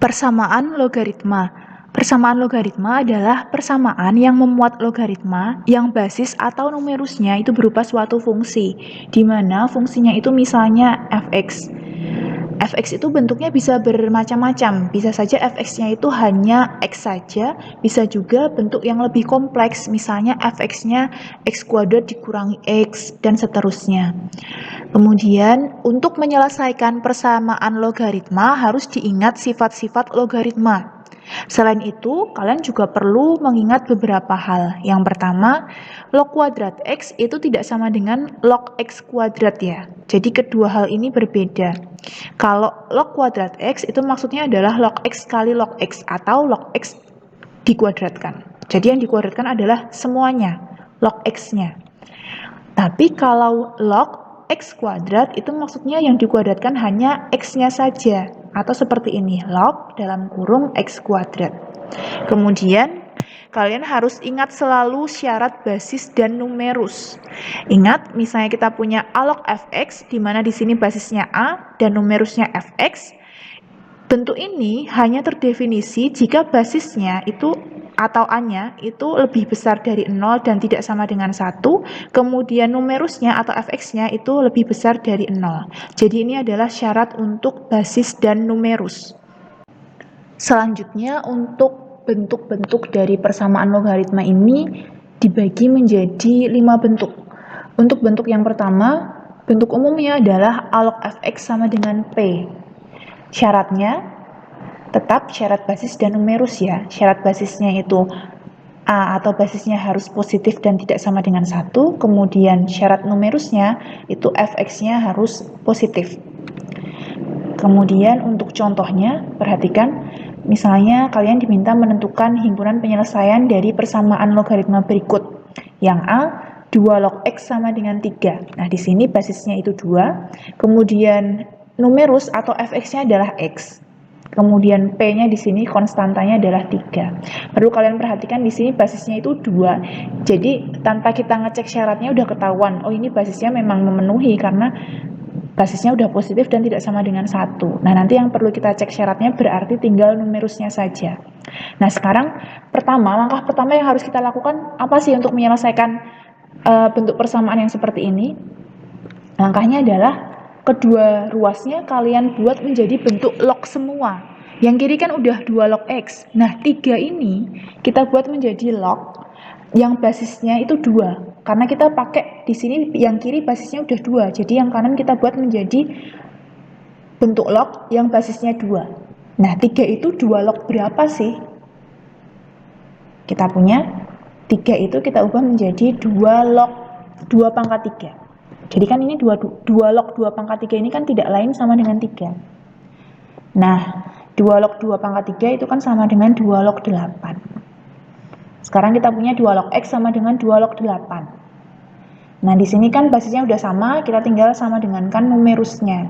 Persamaan logaritma. Persamaan logaritma adalah persamaan yang memuat logaritma yang basis atau numerusnya itu berupa suatu fungsi, di mana fungsinya itu misalnya fx. Fx itu bentuknya bisa bermacam-macam, bisa saja fx-nya itu hanya x saja, bisa juga bentuk yang lebih kompleks, misalnya fx-nya x kuadrat dikurangi x, dan seterusnya. Kemudian, untuk menyelesaikan persamaan logaritma harus diingat sifat-sifat logaritma. Selain itu, kalian juga perlu mengingat beberapa hal. Yang pertama, log kuadrat x itu tidak sama dengan log x kuadrat ya. Jadi kedua hal ini berbeda. Kalau log kuadrat x itu maksudnya adalah log x kali log x atau log x dikuadratkan. Jadi yang dikuadratkan adalah semuanya, log x-nya. Tapi kalau log x kuadrat itu maksudnya yang dikuadratkan hanya x-nya saja, atau seperti ini, log dalam kurung x kuadrat. Kemudian kalian harus ingat selalu syarat basis dan numerus. Ingat, misalnya kita punya a log fx, di mana di sini basisnya a dan numerusnya fx. Bentuk ini hanya terdefinisi jika basisnya itu atau a-nya itu lebih besar dari 0 dan tidak sama dengan 1, kemudian numerusnya atau fx-nya itu lebih besar dari 0. Jadi ini adalah syarat untuk basis dan numerus. Selanjutnya, untuk bentuk-bentuk dari persamaan logaritma ini dibagi menjadi 5 bentuk. Untuk bentuk yang pertama, bentuk umumnya adalah a log fx sama dengan p. Syaratnya tetap syarat basis dan numerus ya. Syarat basisnya itu a atau basisnya harus positif dan tidak sama dengan 1. Kemudian syarat numerusnya itu fx-nya harus positif. Kemudian untuk contohnya, perhatikan, misalnya kalian diminta menentukan himpunan penyelesaian dari persamaan logaritma berikut. Yang a, 2 log x sama dengan 3. Nah, di sini basisnya itu 2. Kemudian numerus atau fx-nya adalah x. Kemudian p-nya di sini konstantanya adalah 3. Perlu kalian perhatikan di sini basisnya itu 2. Jadi tanpa kita ngecek syaratnya udah ketahuan, oh ini basisnya memang memenuhi karena basisnya udah positif dan tidak sama dengan 1. Nah, nanti yang perlu kita cek syaratnya berarti tinggal numerusnya saja. Nah, sekarang langkah pertama yang harus kita lakukan apa sih untuk menyelesaikan bentuk persamaan yang seperti ini? Langkahnya adalah kedua ruasnya kalian buat menjadi bentuk log semua. Yang kiri kan udah 2 log x. Nah, 3 ini kita buat menjadi log yang basisnya itu 2. Karena kita pakai di sini yang kiri basisnya udah 2. Jadi yang kanan kita buat menjadi bentuk log yang basisnya 2. Nah, 3 itu 2 log berapa sih? Kita punya 3 itu kita ubah menjadi 2 log 2 pangkat 3. Jadi kan ini 2 log 2 pangkat 3 ini kan tidak lain sama dengan 3. Nah, 2 log 2 pangkat 3 itu kan sama dengan 2 log 8. Sekarang kita punya 2 log x sama dengan 2 log 8. Nah, di sini kan basisnya udah sama, kita tinggal sama dengan kan numerusnya.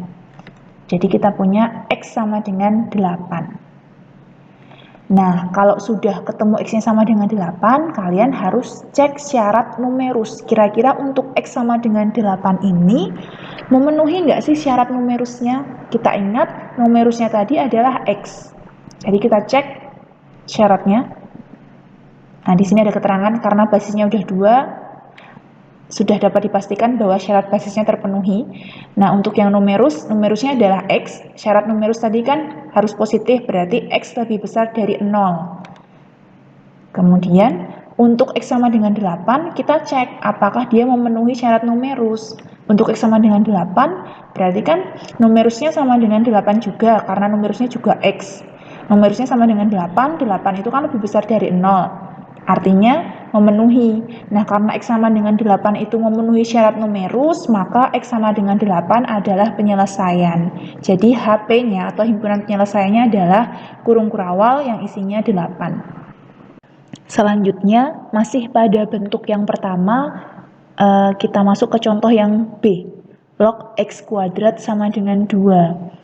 Jadi kita punya x sama dengan 8. Nah, kalau sudah ketemu x-nya sama dengan 8, kalian harus cek syarat numerus. Kira-kira untuk x sama dengan 8 ini memenuhi nggak sih syarat numerusnya? Kita ingat numerusnya tadi adalah x. Jadi kita cek syaratnya. Nah, di sini ada keterangan karena basisnya udah 2, sudah dapat dipastikan bahwa syarat basisnya terpenuhi. Nah, untuk yang numerusnya adalah x. Syarat numerus tadi kan harus positif, berarti x lebih besar dari 0. Kemudian, untuk x sama dengan 8, kita cek apakah dia memenuhi syarat numerus. Untuk x sama dengan 8, berarti kan numerusnya sama dengan 8 juga, karena numerusnya juga x. Numerusnya sama dengan 8, 8 itu kan lebih besar dari 0. Artinya memenuhi. Nah, karena x sama dengan 8 itu memenuhi syarat numerus, maka x sama dengan 8 adalah penyelesaian. Jadi HP-nya atau himpunan penyelesaiannya adalah kurung kurawal yang isinya 8. Selanjutnya, masih pada bentuk yang pertama, kita masuk ke contoh yang B. Log x kuadrat sama dengan 2.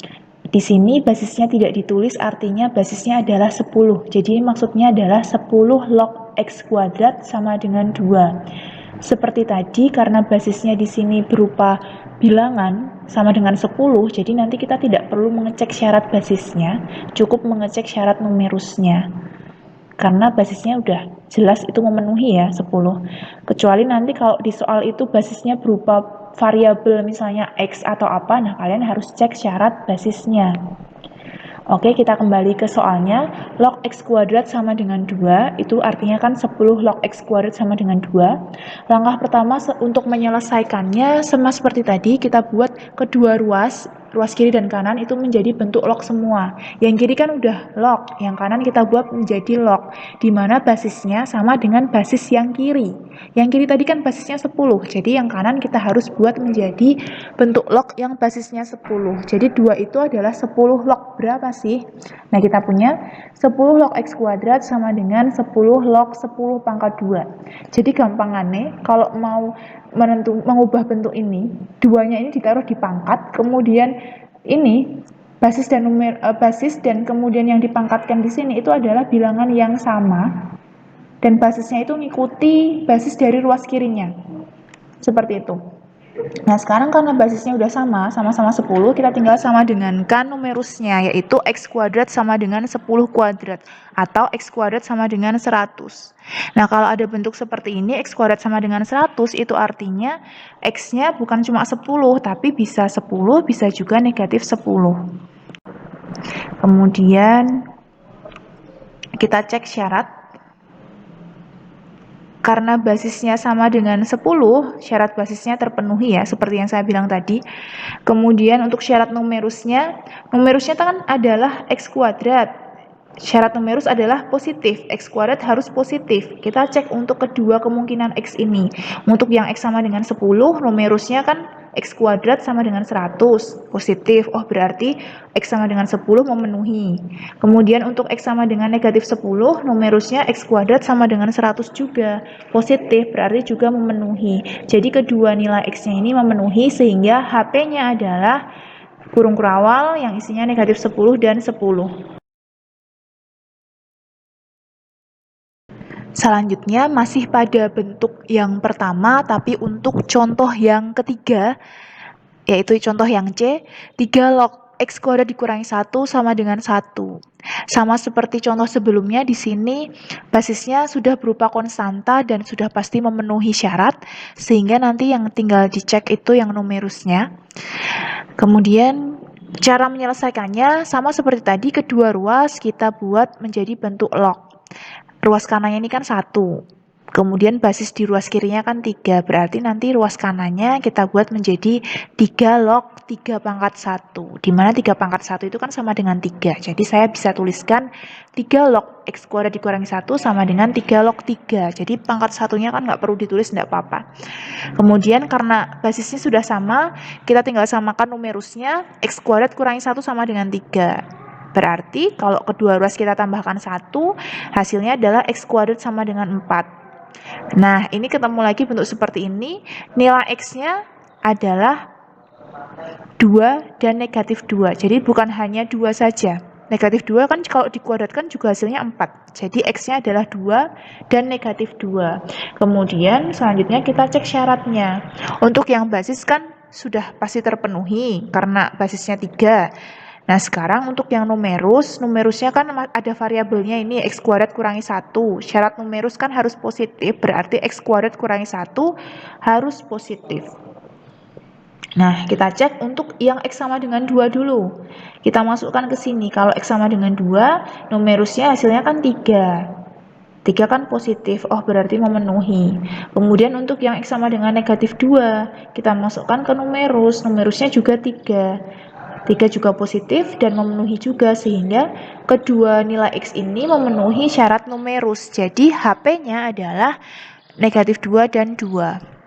Di sini basisnya tidak ditulis, artinya basisnya adalah 10. Jadi maksudnya adalah 10 log x kuadrat sama dengan 2. Seperti tadi, karena basisnya di sini berupa bilangan sama dengan 10, jadi nanti kita tidak perlu mengecek syarat basisnya, cukup mengecek syarat numerusnya. Karena basisnya udah jelas itu memenuhi ya 10. Kecuali nanti kalau di soal itu basisnya berupa variabel misalnya X atau apa, nah kalian harus cek syarat basisnya. Oke, kita kembali ke soalnya. Log X kuadrat sama dengan 2, itu artinya kan 10 log X kuadrat sama dengan 2. Langkah pertama untuk menyelesaikannya sama seperti tadi, kita buat kedua ruas kiri dan kanan itu menjadi bentuk log semua. Yang kiri kan udah log, yang kanan kita buat menjadi log, di mana basisnya sama dengan basis yang kiri. Yang kiri tadi kan basisnya 10, jadi yang kanan kita harus buat menjadi bentuk log yang basisnya 10. Jadi 2 itu adalah 10 log berapa sih? Nah, kita punya 10 log X kuadrat sama dengan 10 log 10 pangkat 2. Jadi gampangannya, kalau mau mengubah bentuk ini, duanya ini ditaruh di pangkat, kemudian ini basis dan kemudian yang dipangkatkan di sini itu adalah bilangan yang sama, dan basisnya itu mengikuti basis dari ruas kirinya. Seperti itu. Nah, sekarang karena basisnya udah sama-sama 10, kita tinggal sama dengankan numerusnya, yaitu X kuadrat sama dengan 10 kuadrat, atau X kuadrat sama dengan 100. Nah, kalau ada bentuk seperti ini, X kuadrat sama dengan 100, itu artinya X-nya bukan cuma 10, tapi bisa 10, bisa juga negatif 10. Kemudian, kita cek syarat. Karena basisnya sama dengan 10, syarat basisnya terpenuhi ya, seperti yang saya bilang tadi. Kemudian untuk syarat numerusnya kan adalah X kuadrat. Syarat numerus adalah positif, X kuadrat harus positif. Kita cek untuk kedua kemungkinan X ini. Untuk yang X sama dengan 10, numerusnya kan X kuadrat sama dengan 100, positif. Oh, berarti X sama dengan 10 memenuhi. Kemudian untuk X sama dengan negatif 10, numerusnya X kuadrat sama dengan 100 juga, positif, berarti juga memenuhi. Jadi kedua nilai X-nya ini memenuhi, sehingga HP-nya adalah kurung kurawal yang isinya negatif 10 dan 10. Selanjutnya masih pada bentuk yang pertama, tapi untuk contoh yang ketiga, yaitu contoh yang C, 3 log X kuadrat dikurangi 1 sama dengan 1. Sama seperti contoh sebelumnya, di sini basisnya sudah berupa konstanta dan sudah pasti memenuhi syarat, sehingga nanti yang tinggal dicek itu yang numerusnya. Kemudian cara menyelesaikannya sama seperti tadi, kedua ruas kita buat menjadi bentuk log. Ruas kanannya ini kan 1. Kemudian basis di ruas kirinya kan 3, berarti nanti ruas kanannya kita buat menjadi 3 log 3 pangkat 1, di mana 3 pangkat 1 itu kan sama dengan 3, jadi saya bisa tuliskan 3 log X kuadrat dikurangi 1 sama dengan 3 log 3, jadi pangkat satunya kan nggak perlu ditulis, nggak apa-apa. Kemudian karena basisnya sudah sama, kita tinggal samakan numerusnya, X kuadrat kurangi 1 sama dengan 3. Berarti kalau kedua ruas kita tambahkan 1, hasilnya adalah X kuadrat sama dengan 4. Nah, ini ketemu lagi bentuk seperti ini, nilai X-nya adalah 2 dan negatif 2. Jadi bukan hanya 2 saja. Negatif 2 kan kalau dikuadratkan juga hasilnya 4. Jadi X-nya adalah 2 dan negatif 2. Kemudian selanjutnya kita cek syaratnya. Untuk yang basis kan sudah pasti terpenuhi karena basisnya 3. Nah, sekarang untuk yang numerusnya kan ada variabelnya ini, X kuadrat kurangi 1. Syarat numerus kan harus positif, berarti X kuadrat kurangi 1 harus positif. Nah, kita cek untuk yang X sama dengan 2 dulu. Kita masukkan ke sini, kalau X sama dengan 2, numerusnya hasilnya kan 3. 3 kan positif, oh berarti memenuhi. Kemudian untuk yang X sama dengan negatif 2, kita masukkan ke numerusnya juga 3. 3 juga positif dan memenuhi juga, sehingga kedua nilai X ini memenuhi syarat numerus. Jadi HP-nya adalah negatif 2 dan 2.